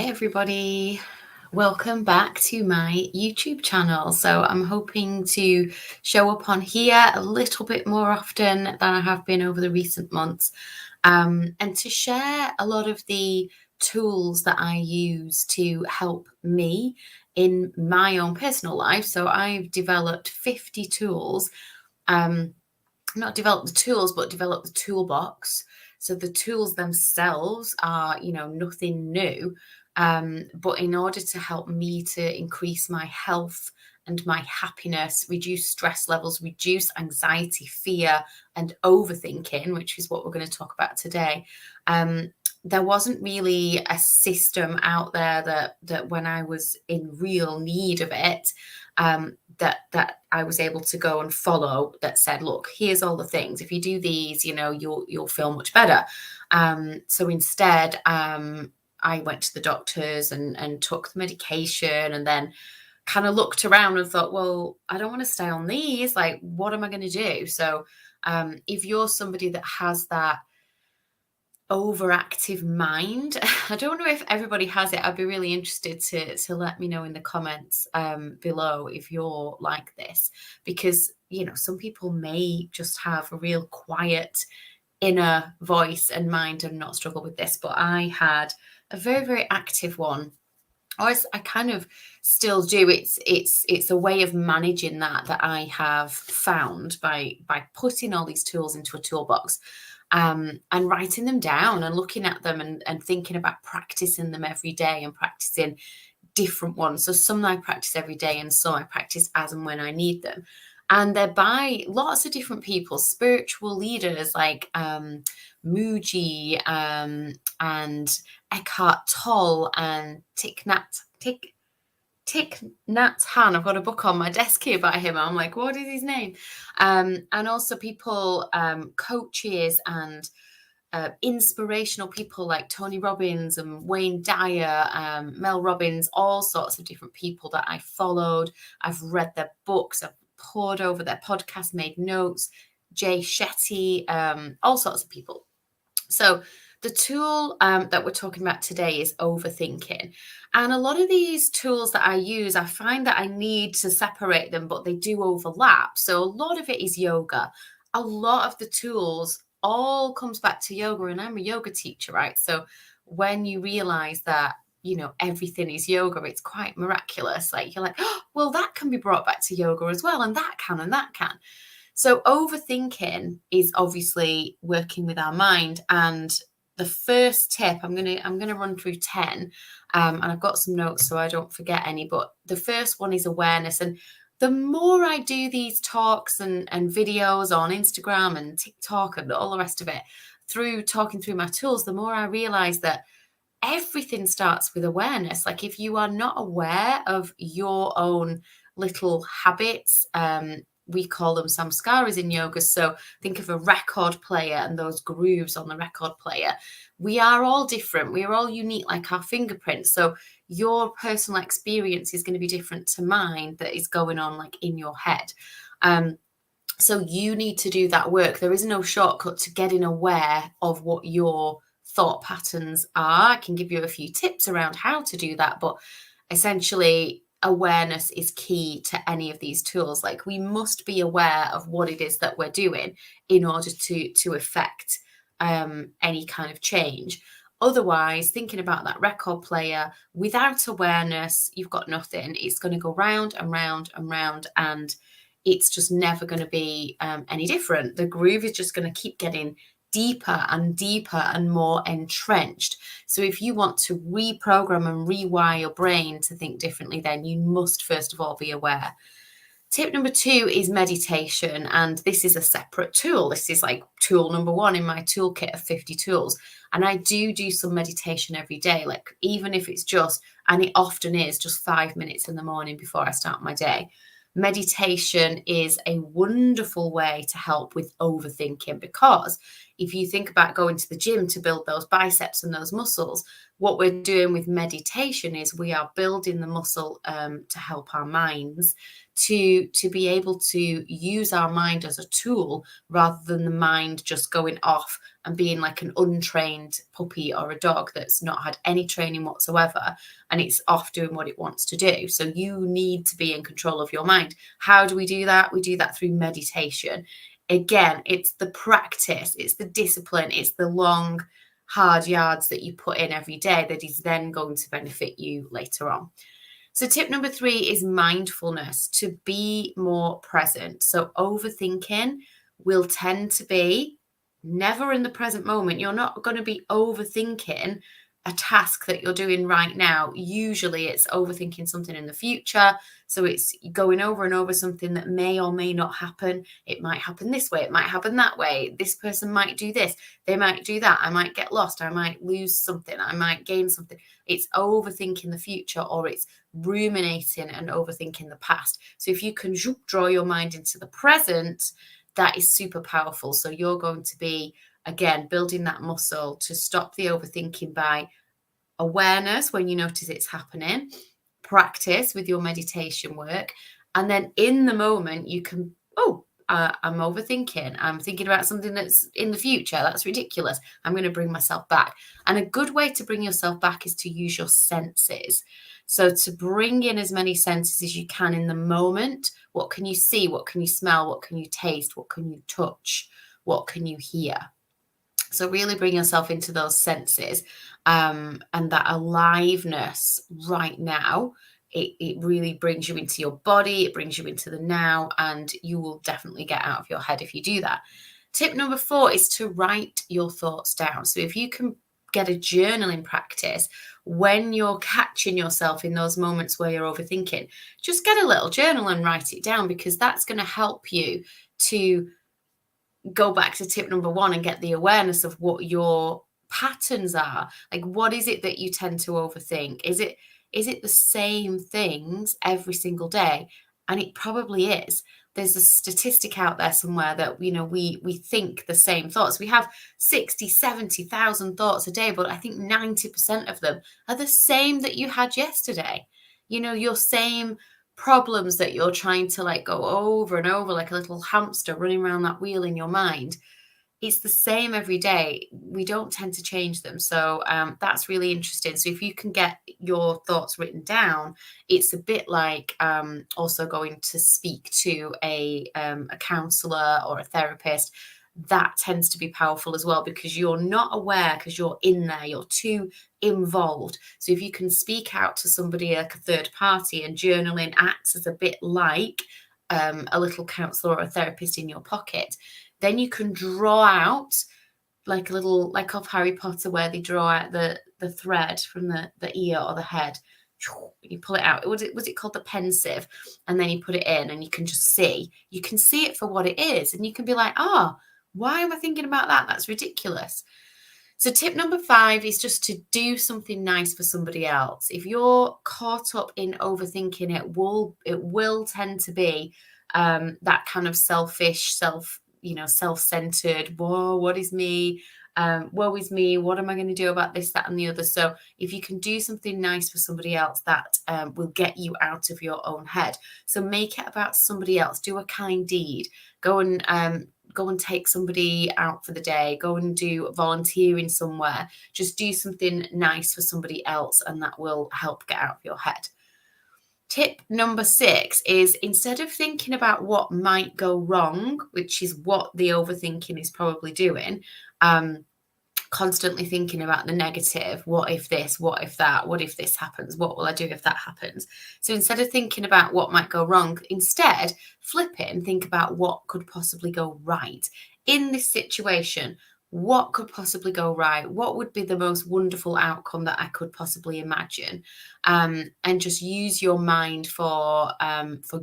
Hi everybody, welcome back to my YouTube channel. So I'm hoping to show up on here a little bit more often than I have been over the recent months, and to share a lot of the tools that I use to help me in my own personal life. So I've developed 50 tools, not developed the tools, but developed the toolbox. So the tools themselves are, nothing new. But in order to help me to increase my health and my happiness, reduce stress levels, reduce anxiety, fear, and overthinking, which is what we're going to talk about today, there wasn't really a system out there that when I was in real need of it, that I was able to go and follow, that said, look, here's all the things. If you do these, you'll feel much better. So instead, I went to the doctors and took the medication, and then kind of looked around and thought, well, I don't want to stay on these. Like, what am I going to do? So if you're somebody that has that overactive mind, I don't know if everybody has it. I'd be really interested to let me know in the comments below if you're like this, because some people may just have a real quiet inner voice and mind and not struggle with this, but I had a very, very active one. Or I kind of still do. It's a way of managing that I have found by putting all these tools into a toolbox, and writing them down and looking at them and thinking about practicing them every day and practicing different ones. So some I practice every day and some I practice as and when I need them. And they're by lots of different people, spiritual leaders like Muji and Eckhart Tolle and Thich Nhat Hanh. I've got a book on my desk here by him. I'm like, what is his name? And also people, coaches and inspirational people like Tony Robbins and Wayne Dyer, Mel Robbins, all sorts of different people that I followed. I've read their books, I've pored over their podcasts, made notes, Jay Shetty, all sorts of people. So the tool that we're talking about today is overthinking. And a lot of these tools that I use, I find that I need to separate them, but they do overlap. So a lot of it is yoga. A lot of the tools all comes back to yoga, and I'm a yoga teacher, right? So when you realize that, everything is yoga, it's quite miraculous. Like you're like, oh, well, that can be brought back to yoga as well, and that can, and that can. So overthinking is obviously working with our mind. And the first tip, I'm gonna run through 10, and I've got some notes so I don't forget any. But the first one is awareness. And the more I do these talks and videos on Instagram and TikTok and all the rest of it, through talking through my tools, the more I realize that everything starts with awareness. Like if you are not aware of your own little habits, we call them samskaras in yoga. So think of a record player and those grooves on the record player. We are all different. We are all unique, like our fingerprints. So your personal experience is going to be different to mine that is going on like in your head. So you need to do that work. There is no shortcut to getting aware of what your thought patterns are. I can give you a few tips around how to do that, but essentially awareness is key to any of these tools. Like we must be aware of what it is that we're doing in order to affect any kind of change. Otherwise, thinking about that record player without awareness, you've got nothing. It's going to go round and round and round, and it's just never going to be any different. The groove is just going to keep getting deeper and deeper and more entrenched. So if you want to reprogram and rewire your brain to think differently, then you must first of all be aware. Tip number 2 is meditation, and this is a separate tool. This is like tool number 1 in my toolkit of 50 tools. And I do some meditation every day, like even if it's just, and it often is just 5 minutes in the morning before I start my day. Meditation is a wonderful way to help with overthinking, because if you think about going to the gym to build those biceps and those muscles, what we're doing with meditation is we are building the muscle to help our minds to be able to use our mind as a tool rather than the mind just going off and being like an untrained puppy or a dog that's not had any training whatsoever, and it's off doing what it wants to do. So you need to be in control of your mind. How do we do that? We do that through meditation. Again, it's the practice, it's the discipline, it's the long, hard yards that you put in every day that is then going to benefit you later on. So tip number 3 is mindfulness, to be more present. So overthinking will tend to be never in the present moment. You're not going to be overthinking a task that you're doing right now. Usually it's overthinking something in the future. So it's going over and over something that may or may not happen. It might happen this way. It might happen that way. This person might do this. They might do that. I might get lost. I might lose something. I might gain something. It's overthinking the future, or it's ruminating and overthinking the past. So if you can draw your mind into the present, that is super powerful. So you're going to be, again, building that muscle to stop the overthinking by awareness when you notice it's happening, practice with your meditation work, and then in the moment you can, I'm overthinking. I'm thinking about something that's in the future. That's ridiculous. I'm going to bring myself back. And a good way to bring yourself back is to use your senses. So to bring in as many senses as you can in the moment. What can you see? What can you smell? What can you taste? What can you touch? What can you hear? So really bring yourself into those senses, and that aliveness right now. It really brings you into your body. It brings you into the now, and you will definitely get out of your head if you do that. Tip number 4 is to write your thoughts down. So if you can get a journaling practice when you're catching yourself in those moments where you're overthinking, just get a little journal and write it down, because that's going to help you to go back to tip number 1 and get the awareness of what your patterns are. Like, what is it that you tend to overthink? Is it the same things every single day? And it probably is. There's a statistic out there somewhere that, we think the same thoughts. We have 60, 70,000 thoughts a day, but I think 90% of them are the same that you had yesterday. Your same problems that you're trying to go over and over like a little hamster running around that wheel in your mind. It's the same every day. We don't tend to change them. So that's really interesting. So if you can get your thoughts written down, it's a bit like also going to speak to a counselor or a therapist. That tends to be powerful as well, because you're not aware, because you're in there, you're too involved. So if you can speak out to somebody like a third party, and journaling acts as a bit like a little counselor or a therapist in your pocket, then you can draw out like a little, like of Harry Potter, where they draw out the thread from the ear or the head. You pull it out. Was it called the pensieve? And then you put it in, and you can just see. You can see it for what it is, and you can be like, why am I thinking about that? That's ridiculous. So tip number 5 is just to do something nice for somebody else. If you're caught up in overthinking, it will tend to be that kind of selfish, self-centered, whoa, what is me? Woe is me. What am I going to do about this, that, and the other? So if you can do something nice for somebody else, that will get you out of your own head. So make it about somebody else. Do a kind deed. Go and take somebody out for the day. Go and do volunteering somewhere. Just do something nice for somebody else, and that will help get out of your head. Tip number 6 is, instead of thinking about what might go wrong, which is what the overthinking is probably doing, constantly thinking about the negative. What if this? What if that? What if this happens? What will I do if that happens? So instead of thinking about what might go wrong, instead flip it and think about what could possibly go right in this situation. What could possibly go right? What would be the most wonderful outcome that I could possibly imagine? And just use your mind for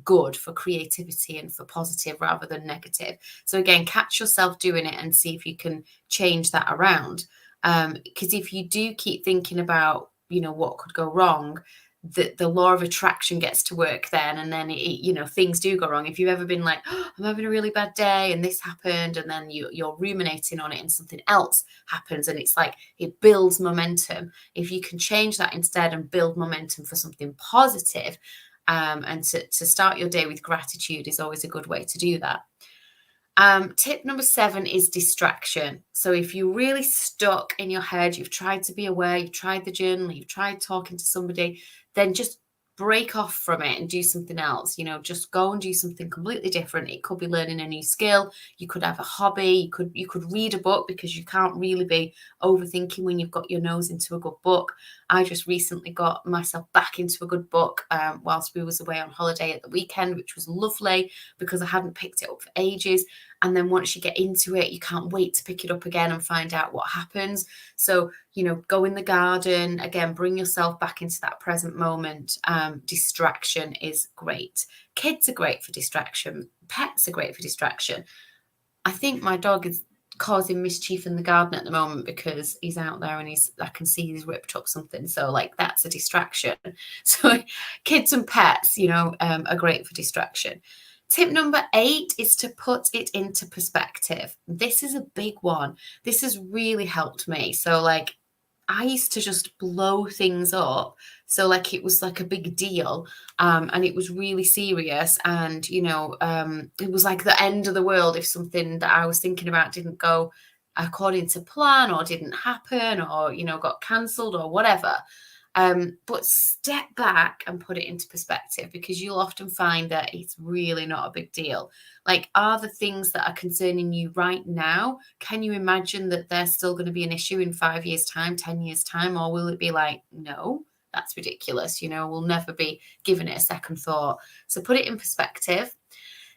good, for creativity, and for positive rather than negative. So again, catch yourself doing it and see if you can change that around. Because if you do keep thinking about, what could go wrong, the law of attraction gets to work then, and then things do go wrong. If you've ever been like, oh, I'm having a really bad day and this happened, and then you're ruminating on it and something else happens, and it's like it builds momentum. If you can change that instead and build momentum for something positive, and to start your day with gratitude is always a good way to do that. Tip number 7 is distraction. So if you're really stuck in your head, you've tried to be aware, you've tried the journal, you've tried talking to somebody, then just break off from it and do something else. Just go and do something completely different. It could be learning a new skill. You could have a hobby. You could read a book, because you can't really be overthinking when you've got your nose into a good book. I just recently got myself back into a good book whilst we was away on holiday at the weekend, which was lovely because I hadn't picked it up for ages. And then once you get into it, you can't wait to pick it up again and find out what happens. So, go in the garden, again, bring yourself back into that present moment. Distraction is great. Kids are great for distraction. Pets are great for distraction. I think my dog is causing mischief in the garden at the moment because he's out there and I can see he's ripped up something. So that's a distraction. So kids and pets, are great for distraction. Tip number 8 is to put it into perspective. This is a big one. This has really helped me. So I used to just blow things up. So it was like a big deal. And it was really serious. And, it was like the end of the world if something that I was thinking about didn't go according to plan, or didn't happen, or, got cancelled or whatever. But step back and put it into perspective, because you'll often find that it's really not a big deal. Are the things that are concerning you right now, can you imagine that they're still going to be an issue in 5 years' time, 10 years' time? Or will it be like, no, that's ridiculous. We'll never be giving it a second thought. So put it in perspective.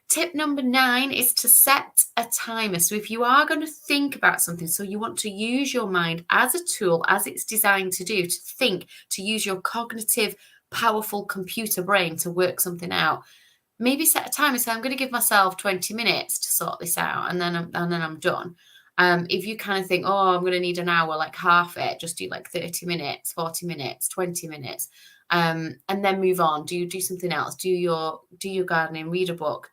Tip number 9 is to set a timer. So if you are going to think about something, so you want to use your mind as a tool, as it's designed to do, to think, to use your cognitive, powerful computer brain to work something out, maybe set a timer. So I'm going to give myself 20 minutes to sort this out, and then I'm done. If you kind of think, oh, I'm going to need an hour, half it, just do 30 minutes, 40 minutes, 20 minutes. And then move on. Do something else. Do your gardening, read a book,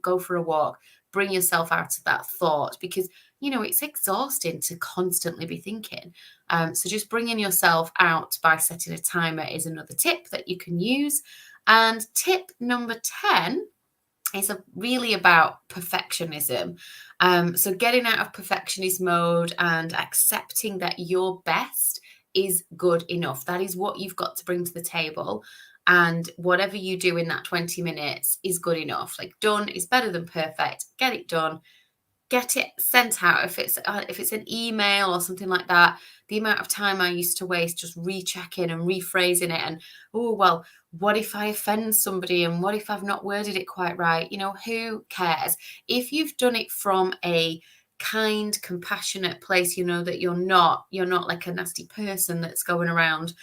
go for a walk, bring yourself out of that thought, because it's exhausting to constantly be thinking. So just bringing yourself out by setting a timer is another tip that you can use. And tip number 10 is really about perfectionism. So getting out of perfectionist mode and accepting that your best is good enough. That is what you've got to bring to the table. And whatever you do in that 20 minutes is good enough. Done is better than perfect. Get it done. Get it sent out. If it's an email or something like that, the amount of time I used to waste just rechecking and rephrasing it. And, oh, well, what if I offend somebody? And what if I've not worded it quite right? Who cares? If you've done it from a kind, compassionate place, that you're not like a nasty person that's going around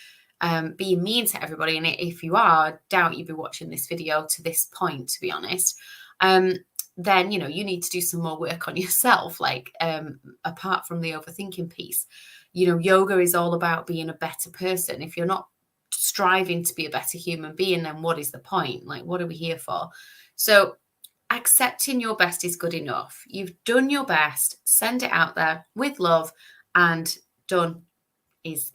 being mean to everybody. And if you are, I doubt you'd be watching this video to this point, to be honest. Then you need to do some more work on yourself, apart from the overthinking piece. Yoga is all about being a better person. If you're not striving to be a better human being, then what is the point? What are we here for? So accepting your best is good enough. You've done your best, send it out there with love, and done is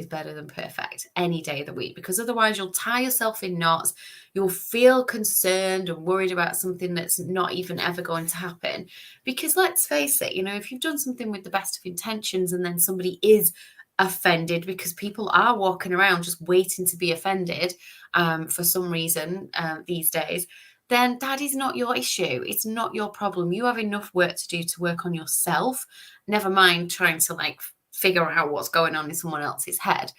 better than perfect any day of the week, because otherwise you'll tie yourself in knots. You'll feel concerned and worried about something that's not even ever going to happen. Because let's face it, if you've done something with the best of intentions and then somebody is offended, because people are walking around just waiting to be offended for some reason these days, then that is not your issue. It's not your problem. You have enough work to do to work on yourself, never mind trying to figure out what's going on in someone else's head.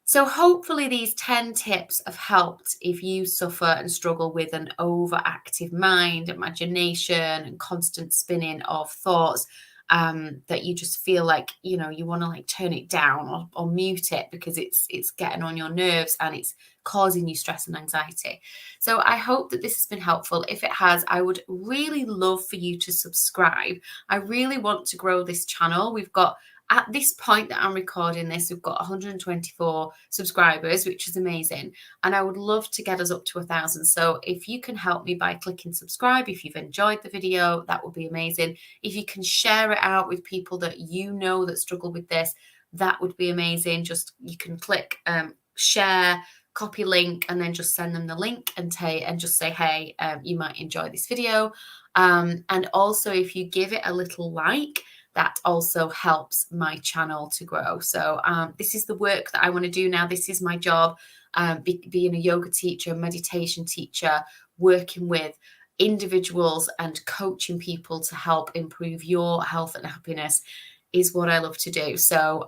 So hopefully these 10 tips have helped if you suffer and struggle with an overactive mind, imagination, and constant spinning of thoughts, that you just feel like, you want to turn it down or mute it because it's getting on your nerves and it's causing you stress and anxiety. So I hope that this has been helpful. If it has, I would really love for you to subscribe. I really want to grow this channel. We've got at this point that I'm recording this, we've got 124 subscribers, which is amazing. And I would love to get us up to 1,000. So if you can help me by clicking subscribe, if you've enjoyed the video, that would be amazing. If you can share it out with people that you know that struggle with this, that would be amazing. Just you can click share, copy link, and then just send them the link and just say, hey, you might enjoy this video. And also, if you give it a little like, that also helps my channel to grow. So this is the work that I want to do now. This is my job, being a yoga teacher, meditation teacher, working with individuals and coaching people to help improve your health and happiness is what I love to do. So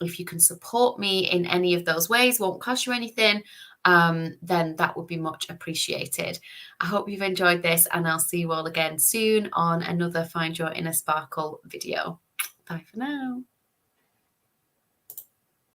if you can support me in any of those ways, won't cost you anything, then that would be much appreciated. I hope you've enjoyed this, and I'll see you all again soon on another Find Your Inner Sparkle video. Bye for now.